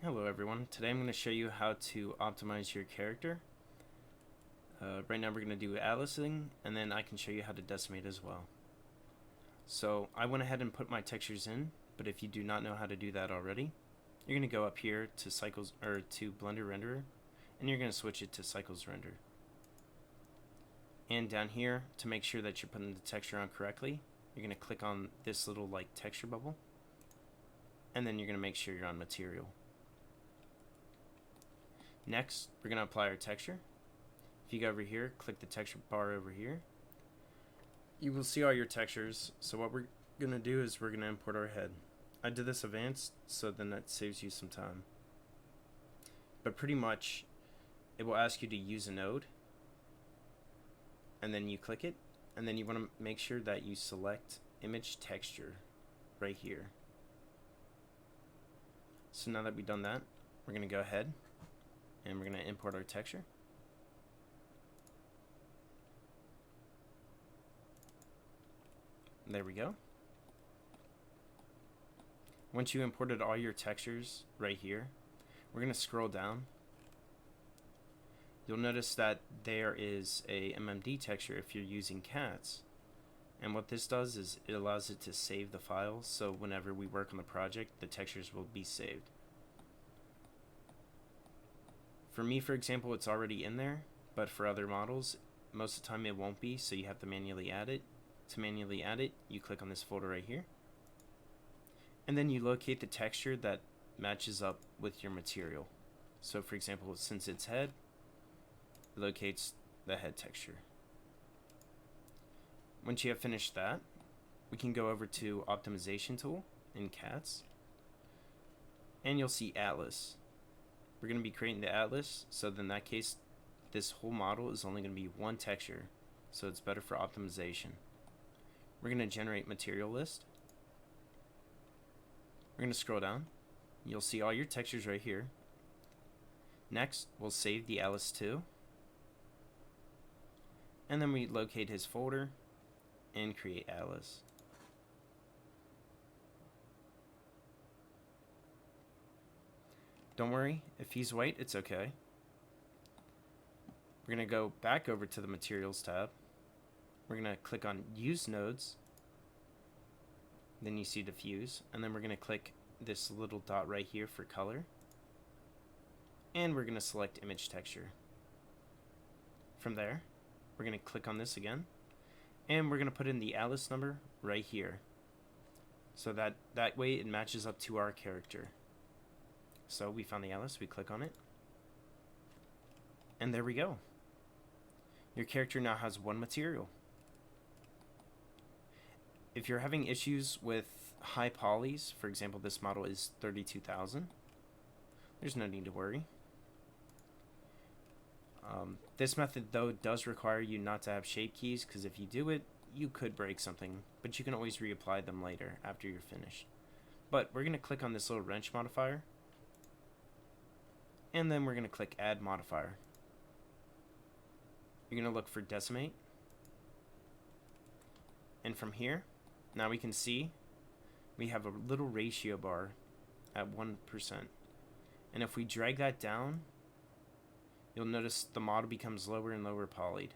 Hello everyone, today I'm going to show you how to optimize your character. Right now we're going to do atlasing, and then I can show you how to decimate as well. So I went ahead and put my textures in, but if you do not know how to do that already, you're going to go up here to Cycles or to Blender Renderer, and you're going to switch it to Cycles Render. And down here, to make sure that you're putting the texture on correctly, you're going to click on this little texture bubble, and then you're going to make sure you're on Material. Next, we're going to apply our texture. If you go over here, click the texture bar over here, you will see all your textures. So what we're going to do is we're going to import our head. I did this advanced, so then that saves you some time. But pretty much, it will ask you to use a node, and then you click it, and then you want to make sure that you select image texture right here. So now that we've done that, we're going to go ahead and we're going to import our texture. There we go. Once you imported all your textures right here, we're going to scroll down. You'll notice that there is a MMD texture if you're using cats. And what this does is it allows it to save the file, so whenever we work on the project, the textures will be saved. For me, for example, it's already in there, but for other models, most of the time it won't be, so you have to manually add it. To manually add it, you click on this folder right here, and then you locate the texture that matches up with your material. So for example, since it's head, it locates the head texture. Once you have finished that, we can go over to Optimization tool in Cats, and you'll see Atlas. We're going to be creating the atlas, so in that case, this whole model is only going to be one texture, so it's better for optimization. We're going to generate material list. We're going to scroll down. You'll see all your textures right here. Next, we'll save the atlas to, and then we locate his folder and create atlas. Don't worry, if he's white, it's okay. We're going to go back over to the Materials tab. We're going to click on Use Nodes. Then you see Diffuse. And then we're going to click this little dot right here for color. And we're going to select Image Texture. From there, we're going to click on this again. And we're going to put in the atlas number right here. So that way it matches up to our character. So we found the atlas, we click on it, and there we go. Your character now has one material. If you're having issues with high polys, for example, this model is 32,000, there's no need to worry. This method, though, does require you not to have shape keys, because if you do it, you could break something, but you can always reapply them later after you're finished. But we're going to click on this little wrench modifier, and then we're going to click Add Modifier. You're going to look for Decimate. And from here, now we can see we have a little ratio bar at 1%. And if we drag that down, you'll notice the model becomes lower and lower polyed.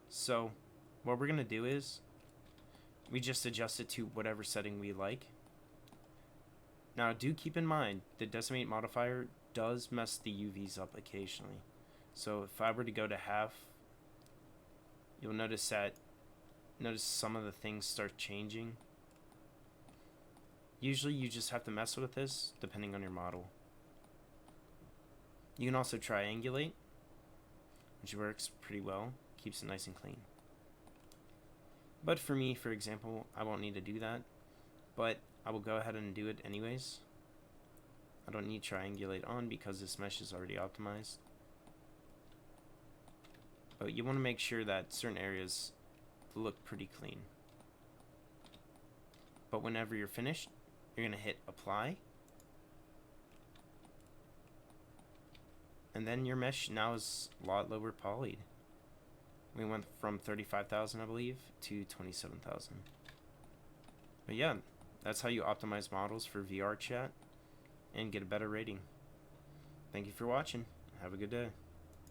So what we're going to do is we just adjust it to whatever setting we like. Now, do keep in mind, the Decimate modifier does mess the UVs up occasionally. So if I were to go to half, you'll notice some of the things start changing. Usually you just have to mess with this depending on your model. You can also triangulate, which works pretty well, keeps it nice and clean. But for me, for example, I won't need to do that, but I will go ahead and do it anyways. I don't need triangulate on because this mesh is already optimized. But you want to make sure that certain areas look pretty clean. But whenever you're finished, you're going to hit Apply. And then your mesh now is a lot lower polyed. We went from 35,000, I believe, to 27,000. But yeah, That's how you optimize models for VRChat and get a better rating. Thank you for watching. Have a good day.